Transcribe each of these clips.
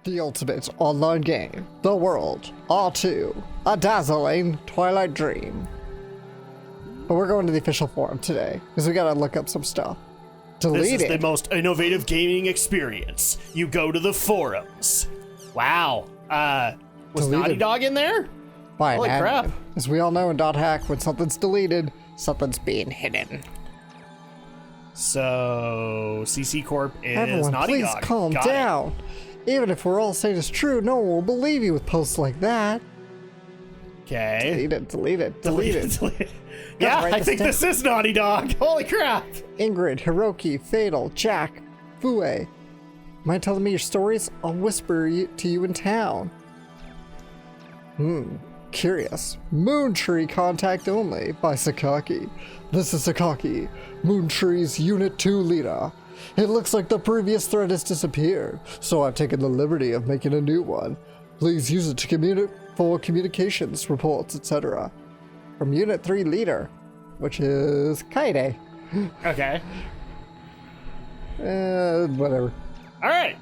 The ultimate online game, The World, R2, a dazzling Twilight Dream. But we're going to the official forum today, because we gotta look up some stuff. Deleted. This is the most innovative gaming experience. You go to the forums. Wow. Was Deleted. Naughty Dog in there? By Holy an crap. admin. As we all know in .hack, when something's deleted, something's being hidden. So, CC Corp is Everyone, Naughty please Dog. calm Got down. Even if we're all saying it's true, no one will believe you with posts like that. Okay. Delete it. Yeah, write I this think down. this is Naughty Dog. Holy crap. Ingrid, Hiroki, Fatal, Jack, Fue. Mind telling me your stories? I'll whisper to you in town. Curious. Moontree contact only by Sakaki. This is Sakaki, Moontree's Unit 2 leader. It looks like the previous thread has disappeared, so I've taken the liberty of making a new one. Please use it to for communications, reports, etc. From Unit 3 leader, which is Kaede. Okay. Whatever. All right.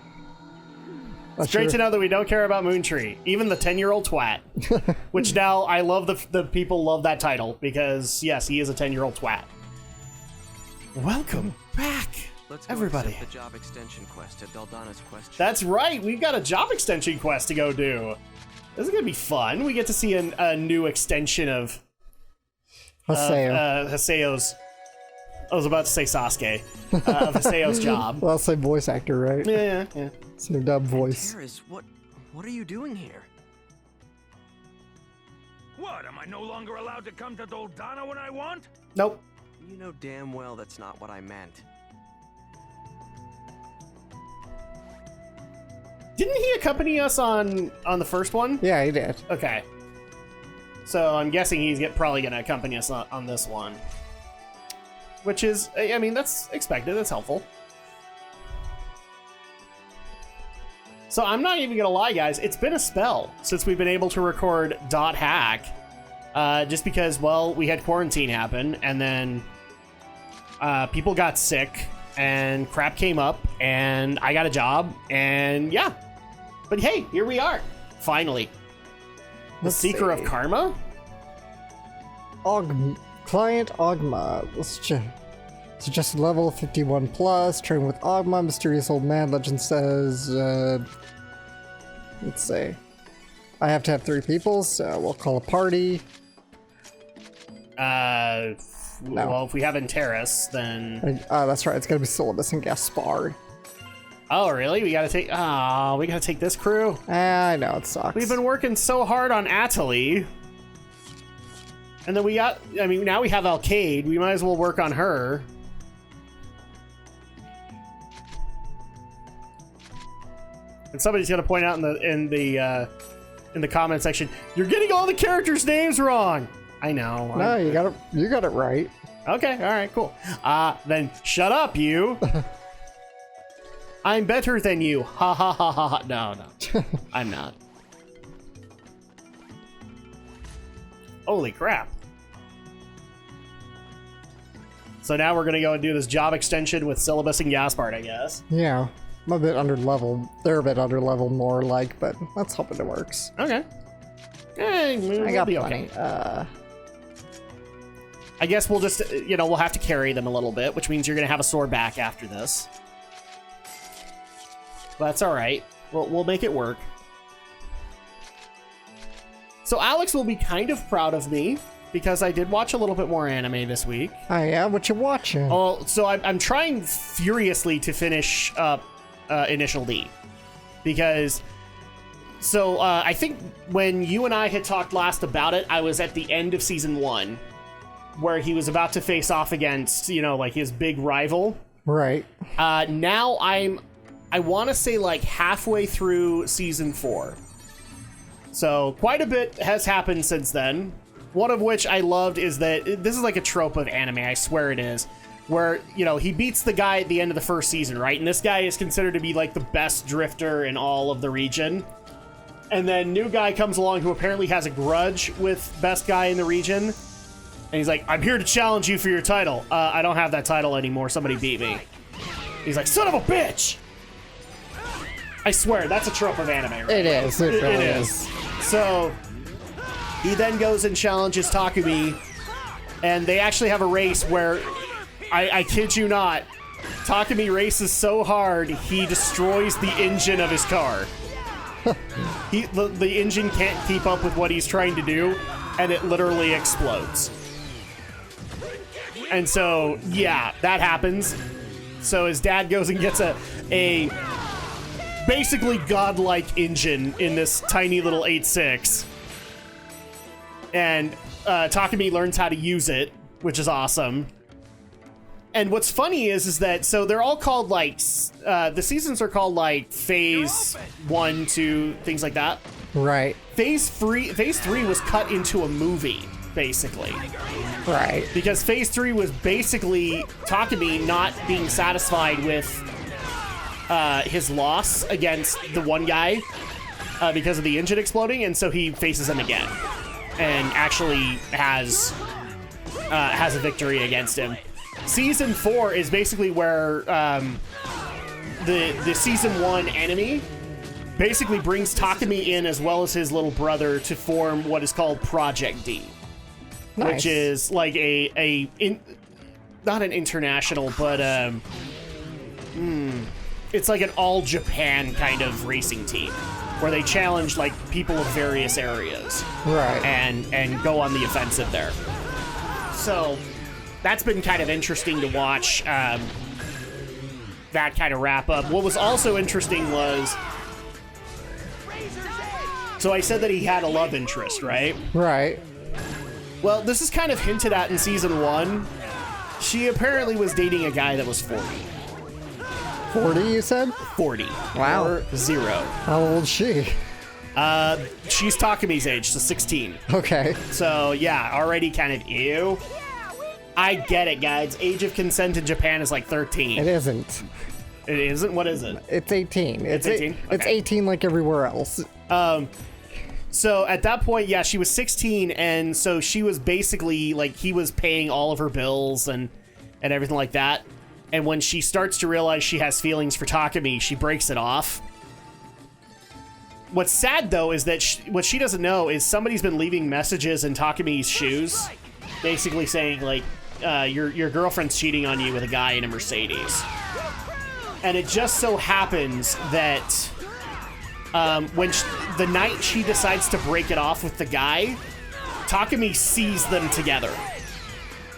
It's great to know that we don't care about Moontree, even the 10-year-old twat. Which now I love the people love that title because yes, he is a 10-year-old twat. Welcome back, Let's go everybody. accept the job extension quest at Daldana's question. That's right. We've got a job extension quest to go do. This is gonna be fun. We get to see a new extension of Haseo. Haseo's. I was about to say Sasuke. Of Haseo's job. Well, I'll say voice actor, right? Yeah. It's your dub voice. Terrace, what are you doing here? What, am I no longer allowed to come to Doldana when I want? Nope. You know damn well that's not what I meant. Didn't he accompany us on the first one? Yeah, he did. Okay. So I'm guessing he's probably going to accompany us on this one. Which is, I mean, that's expected. That's helpful. So I'm not even going to lie, guys. It's been a spell since we've been able to record .hack. Just because, well, we had quarantine happen, and then people got sick, and crap came up, and I got a job, and yeah. But hey, here we are. Finally. The Let's Seeker of see. Karma? Client Ogma. Suggested level 51 plus. Train with Ogma. Mysterious old man. Legend says. Let's see. I have to have 3 people, so we'll call a party. No. Well, if we have Interis, then... That's right. It's gonna be Silabus and Gaspard. Oh, really? We gotta take this crew? I know, it sucks. We've been working so hard on Atali. And then now we have Alcade. We might as well work on her. And somebody's gonna point out in the comment section, you're getting all the characters' names wrong. I know. No, you got it right. Okay, all right, cool. Then shut up, you. I'm better than you. Ha ha ha ha ha. No. I'm not. Holy crap. So now we're gonna go and do this job extension with Silabus and Gaspard, I guess. Yeah. I'm a bit under level. They're a bit under level more like, but let's hope it works. Okay. I got be plenty. okay. I guess we'll just, we'll have to carry them a little bit, which means you're gonna have a sore back after this. But that's all right. We'll make it work. So Alex will be kind of proud of me because I did watch a little bit more anime this week. Oh yeah, what you watching? Oh, so I'm trying furiously to finish up Initial D because. So I think when you and I had talked last about it, I was at the end of season 1, where he was about to face off against like his big rival. Right. Now I want to say like halfway through season 4. So quite a bit has happened since then. One of which I loved is that this is like a trope of anime, I swear it is, where, he beats the guy at the end of the first season, right? And this guy is considered to be like the best drifter in all of the region. And then new guy comes along who apparently has a grudge with best guy in the region. And he's like, I'm here to challenge you for your title. I don't have that title anymore. Somebody beat me. He's like, son of a bitch! I swear, that's a trope of anime, right? It is. It really It is. So he then goes and challenges Takumi, and they actually have a race where, I kid you not, Takumi races so hard he destroys the engine of his car. The engine can't keep up with what he's trying to do, and it literally explodes. And so, yeah, that happens. So his dad goes and gets a basically godlike engine in this tiny little 8.6. And Takumi learns how to use it, which is awesome. And what's funny is that, so they're all called like, the seasons are called like phase 1, 2, things like that. Right. Phase 3 was cut into a movie, basically. Right. Because phase 3 was basically Takumi not being satisfied with his loss against the one guy because of the engine exploding, and so he faces him again and actually has a victory against him. Season 4 is basically where the season 1 enemy basically brings Takumi in as well as his little brother to form what is called Project D. Nice. Which is like not an international, but it's like an all Japan kind of racing team where they challenge like people of various areas, Right. and go on the offensive there. So that's been kind of interesting to watch. That kind of wrap up. What was also interesting was, so I said that he had a love interest, right? Right. Well, this is kind of hinted at in season 1. She apparently was dating a guy that was 40. 40, you said? 40. Wow. 0. How old is she? She's Takumi's age, so 16. Okay. So, yeah, already kind of ew. I get it, guys. Age of consent in Japan is like 13. It isn't. It isn't? What is it? It's 18. It's 18? It's Okay. 18 like everywhere else. So at that point, yeah, she was 16, and so she was basically like, he was paying all of her bills and everything like that. And when she starts to realize she has feelings for Takumi, she breaks it off. What's sad though is that what she doesn't know is somebody's been leaving messages in Takumi's shoes, basically saying like, your girlfriend's cheating on you with a guy in a Mercedes. And it just so happens that the night she decides to break it off with the guy, Takumi sees them together.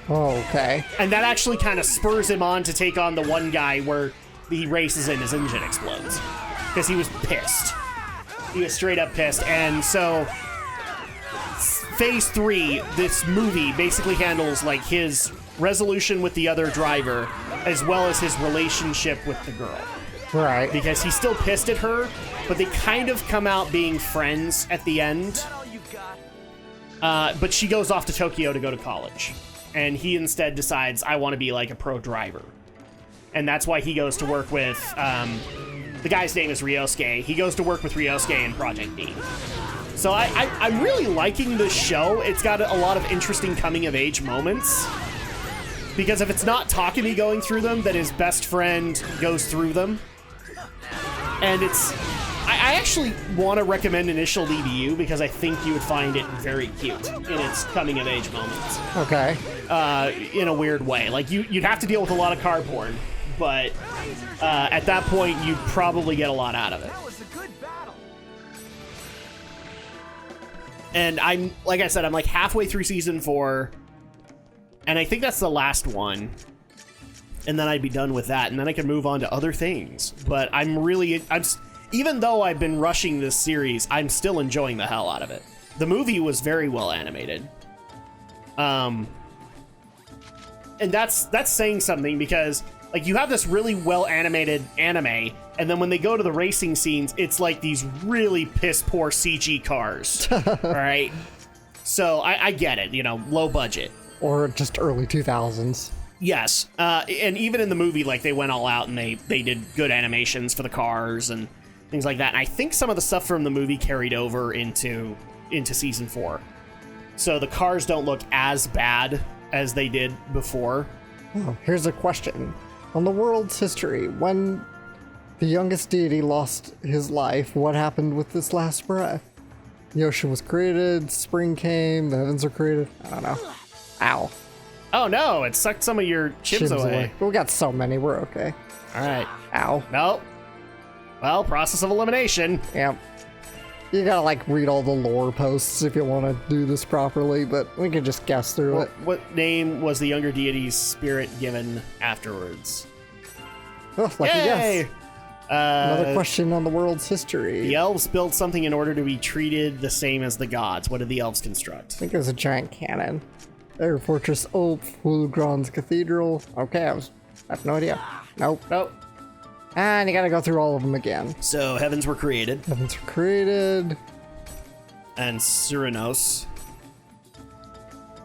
Oh, okay. And that actually kind of spurs him on to take on the one guy where he races and his engine explodes. Because he was pissed. He was straight up pissed. And so phase 3, this movie basically handles like his resolution with the other driver as well as his relationship with the girl. Right. Because he's still pissed at her, but they kind of come out being friends at the end. But she goes off to Tokyo to go to college. And he instead decides, I want to be like a pro driver. And that's why he goes to work with, the guy's name is Ryosuke. He goes to work with Ryosuke in Project D. So I'm really liking this show. It's got a lot of interesting coming-of-age moments. Because if it's not Takumi going through them, then his best friend goes through them. And I actually want to recommend Initial D to you because I think you would find it very cute in its coming-of-age moments. Okay. In a weird way. Like, you'd have to deal with a lot of car porn, but at that point, you'd probably get a lot out of it. And like I said, I'm like halfway through season 4, and I think that's the last one. And then I'd be done with that, and then I can move on to other things. But even though I've been rushing this series, I'm still enjoying the hell out of it. The movie was very well animated. And that's saying something because like you have this really well animated anime, and then when they go to the racing scenes, it's like these really piss poor CG cars. All right. So I get it, low budget. Or just early 2000s. Yes. And even in the movie, like they went all out and they did good animations for the cars and things like that. And I think some of the stuff from the movie carried over into season 4. So the cars don't look as bad as they did before. Oh, here's a question. On the world's history, when The youngest deity lost his life. What happened with this last breath? The ocean was created, spring came, the heavens were created. I don't know. Ow. Oh no, it sucked some of your chims away. But we got so many, we're okay. All right. Ow. Nope. Well, process of elimination. Yep. You gotta like read all the lore posts if you want to do this properly, but we can just guess through it. What name was the younger deity's spirit given afterwards? Oh, lucky Yay! guess. Another question on the world's history. The elves built something in order to be treated the same as the gods. What did the elves construct? I think it was a giant cannon. Air Fortress Ulf, Hulgrand's Cathedral. Okay, I have no idea. Nope. Oh, And you gotta go through all of them again. so heavens were created, Heavens were created. and Cyranos.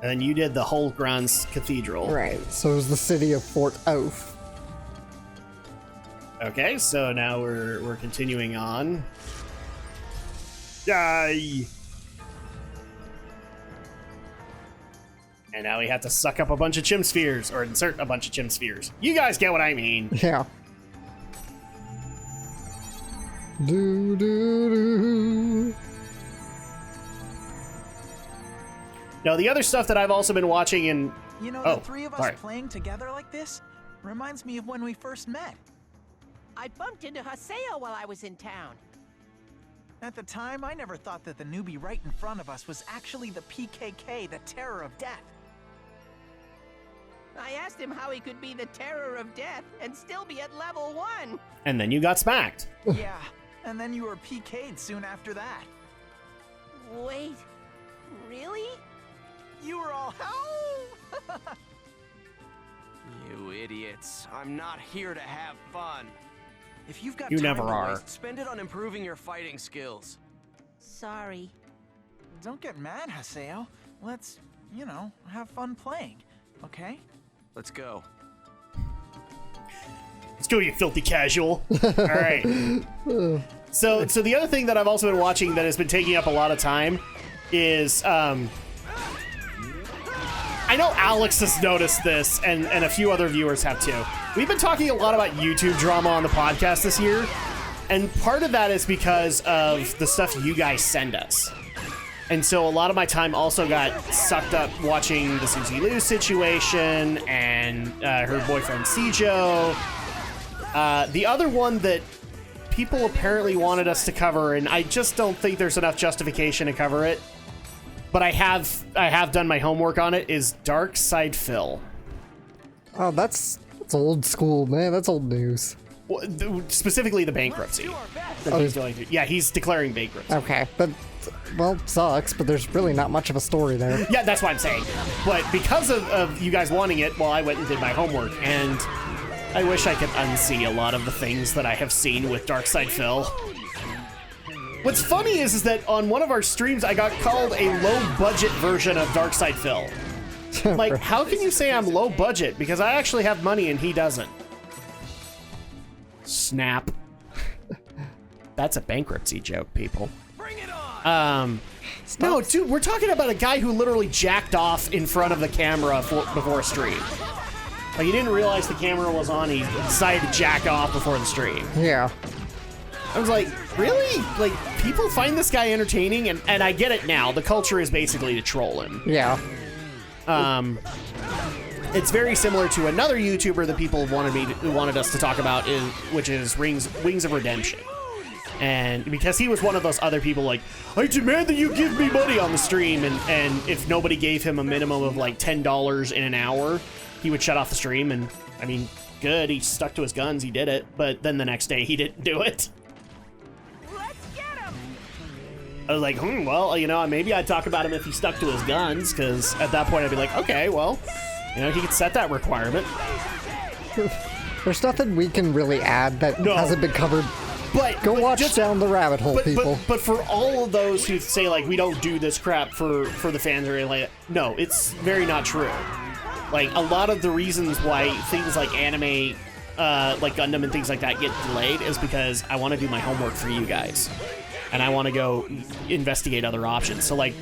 And then you did the Hulgrand's Cathedral. Right, so it was the city of Fort Oath. Okay, so now we're continuing on. Yay! And now we have to suck up a bunch of chim spheres, or insert a bunch of chim spheres. You guys get what I mean. Yeah. Do do do. Now, the other stuff that I've also been watching in... You know, Oh, the three of us sorry. playing together like this reminds me of when we first met. I bumped into Haseo while I was in town. At the time, I never thought that the newbie right in front of us was actually the PKK, the Terror of Death. I asked him how he could be the terror of death and still be at level 1. And then you got smacked. Yeah, and then you were PK'd soon after that. Wait, really? You were all home! You idiots. I'm not here to have fun. If you've got You time never to are. waste, spend it on improving your fighting skills. Sorry. Don't get mad, Haseo. Let's, you know, have fun playing, okay? Let's go. Let's go, you filthy casual. All right. So the other thing that I've also been watching that has been taking up a lot of time is... I know Alex has noticed this, and a few other viewers have too. We've been talking a lot about YouTube drama on the podcast this year, and part of that is because of the stuff you guys send us. And so a lot of my time also got sucked up watching the Susie Liu situation and her boyfriend Sijo. The other one that people apparently wanted us to cover, and I just don't think there's enough justification to cover it, but I have done my homework on it, is Dark Side Phil. Oh, that's old school, man. That's old news. Well, specifically the bankruptcy. That he's going through. Yeah, he's declaring bankruptcy. Okay, but, well, sucks, but there's really not much of a story there. Yeah, that's what I'm saying. But because of you guys wanting it, well, I went and did my homework, and I wish I could unsee a lot of the things that I have seen with Dark Side Phil. What's funny is that on one of our streams, I got called a low-budget version of Dark Side Phil. Like, how can you say I'm low-budget? Because I actually have money and he doesn't. Snap. That's a bankruptcy joke, people. Bring it on! No, dude, we're talking about a guy who literally jacked off in front of the camera before a stream. Like, he didn't realize the camera was on, he decided to jack off before the stream. Yeah. I was like, really? Like, people find this guy entertaining? And I get it now. The culture is basically to troll him. Yeah. It's very similar to another YouTuber that people wanted us to talk about, which is Wings of Redemption. And because he was one of those other people like, I demand that you give me money on the stream, and if nobody gave him a minimum of like $10 in an hour, he would shut off the stream. And I mean, good, he stuck to his guns, he did it, but then the next day he didn't do it. Let's get him! I was like, well, you know, maybe I'd talk about him if he stuck to his guns, because at that point I'd be like, okay, well, you know, he could set that requirement. There's nothing we can really add that No. hasn't been covered. But Go watch just, down the rabbit hole, people. But for all of those who say, like, we don't do this crap for the fans or anything like that, no, it's very not true. Like, a lot of the reasons why things like anime, like Gundam and things like that get delayed is because I want to do my homework for you guys. And I want to go investigate other options. So, like,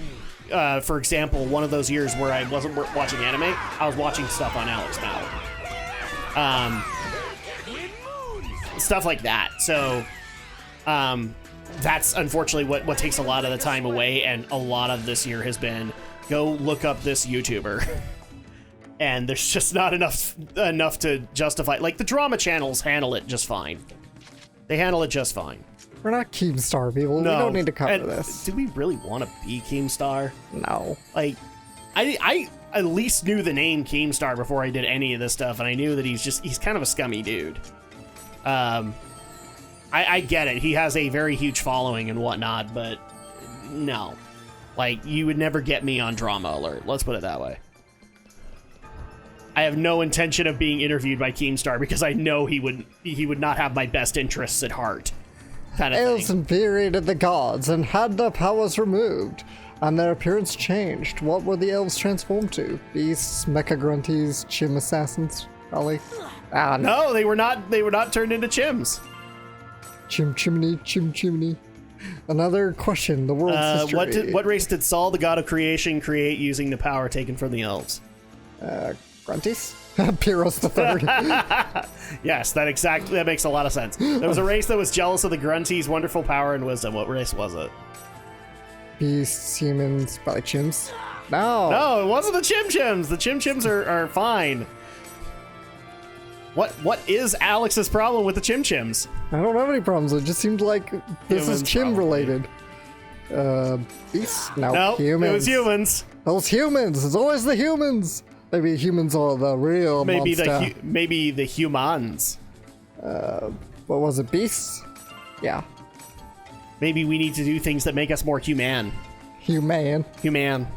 for example, one of those years where I wasn't watching anime, I was watching stuff on Alex Mallory. Stuff like that. So that's unfortunately what takes a lot of the time away, and a lot of this year has been go look up this YouTuber. And there's just not enough to justify. Like, the drama channels handle it just fine. They handle it just fine. We're not Keemstar people. No. We don't need to cover And this. do we really want to be Keemstar? No. Like, I at least knew the name Keemstar before I did any of this stuff, and I knew that he's kind of a scummy dude. I get it. He has a very huge following and whatnot, but no. Like, you would never get me on Drama Alert. Let's put it that way. I have no intention of being interviewed by Keemstar because I know he would not have my best interests at heart. Kind of Elves thing. infuriated the gods and had their powers removed, and their appearance changed. What were the elves transformed to? Beasts, mecha grunties, chim assassins? Probably. Ah, no. No, they were not. They were not turned into chims. Chim chimney. Another question. The world's history. What race did Saul, the god of creation, create using the power taken from the elves? Grunties? Pyros the Third. Yes, that makes a lot of sense. There was a race that was jealous of the grunties' wonderful power and wisdom. What race was it? Beasts, humans, probably chimps. No. No, it wasn't the Chim-Chims. The Chim-Chims are fine. What is Alex's problem with the Chim-Chims? I don't have any problems. It just seemed like this Humans, is chim related. Beasts? No, humans. it was humans. Those humans. It's always the humans. Maybe humans are the real monster. Maybe the humans. What was it? Beasts? Yeah. Maybe we need to do things that make us more human. Human.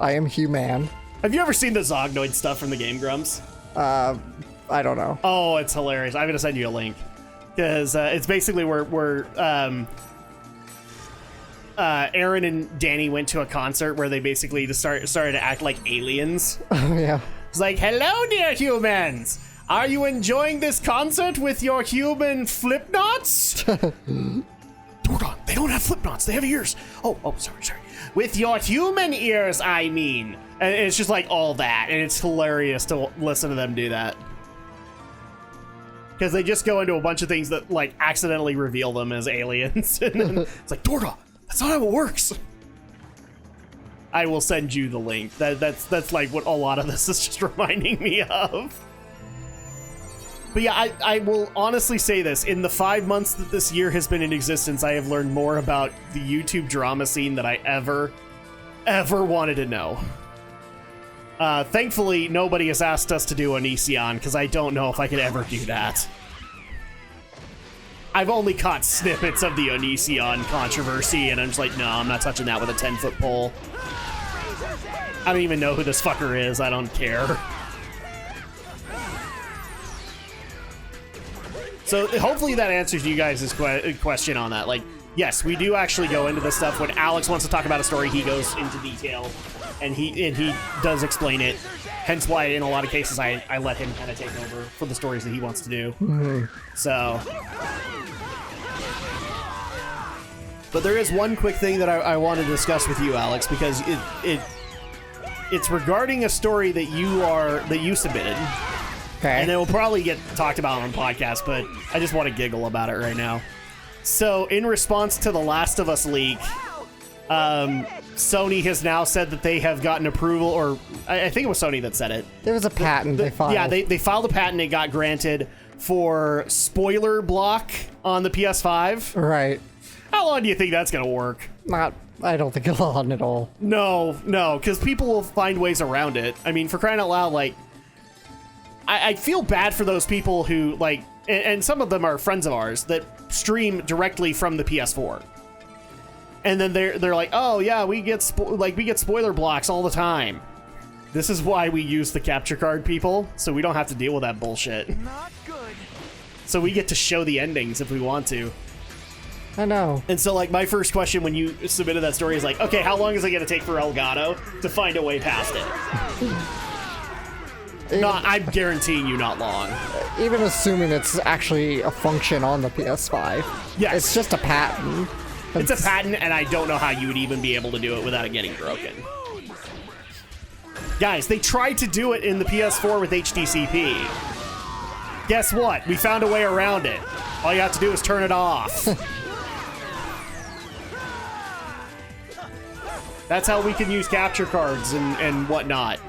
I am human. Have you ever seen the Zognoid stuff from the Game Grumps? I don't know. Oh, it's hilarious. I'm gonna send you a link because it's basically where Aaron and Danny went to a concert where they basically just started to act like aliens. Oh yeah. It's like, hello, dear humans. Are you enjoying this concert with your human flipnots? Hold on, they don't have flipnots. They have ears. Oh, sorry. With your human ears, I mean. And it's just like all that, and it's hilarious to listen to them do that. Because they just go into a bunch of things that, like, accidentally reveal them as aliens. And then it's like, Dorda, that's not how it works. I will send you the link. That's like what a lot of this is just reminding me of. But yeah, I will honestly say this. In the 5 months that this year has been in existence, I have learned more about the YouTube drama scene than I ever wanted to know. Thankfully, nobody has asked us to do an Onision, because I don't know if I could ever do that. I've only caught snippets of the Onision controversy, and I'm just like, no, I'm not touching that with a 10-foot pole. I don't even know who this fucker is. I don't care. So hopefully that answers you guys' question on that. Like, yes, we do actually go into this stuff. When Alex wants to talk about a story, he goes into detail, and he does explain it. Hence why, in a lot of cases, I let him kind of take over for the stories that he wants to do. Mm-hmm. So, but there is one quick thing that I want to discuss with you, Alex, because it's regarding a story that you submitted. Okay. And it will probably get talked about on the podcast, but I just want to giggle about it right now. So, in response to the Last of Us leak, Sony has now said that they have gotten approval, or I think it was Sony that said it. There was a patent they filed. Yeah, they filed a patent. It got granted for spoiler block on the PS5. Right. How long do you think that's going to work? I don't think it'll on at all. No, because people will find ways around it. I mean, for crying out loud, like, I feel bad for those people who, like, and some of them are friends of ours that stream directly from the PS4. And then they're like, oh yeah, we get spoiler blocks all the time. This is why we use the capture card, people, so we don't have to deal with that bullshit. Not good. So we get to show the endings if we want to. I know. And so, like, my first question when you submitted that story is like, okay, how long is it going to take for Elgato to find a way past it? I'm guaranteeing you not long. Even assuming it's actually a function on the PS5. Yes. It's just a patent. It's a patent, and I don't know how you would even be able to do it without it getting broken. Guys, they tried to do it in the PS4 with HDCP. Guess what? We found a way around it. All you have to do is turn it off. That's how we can use capture cards and whatnot.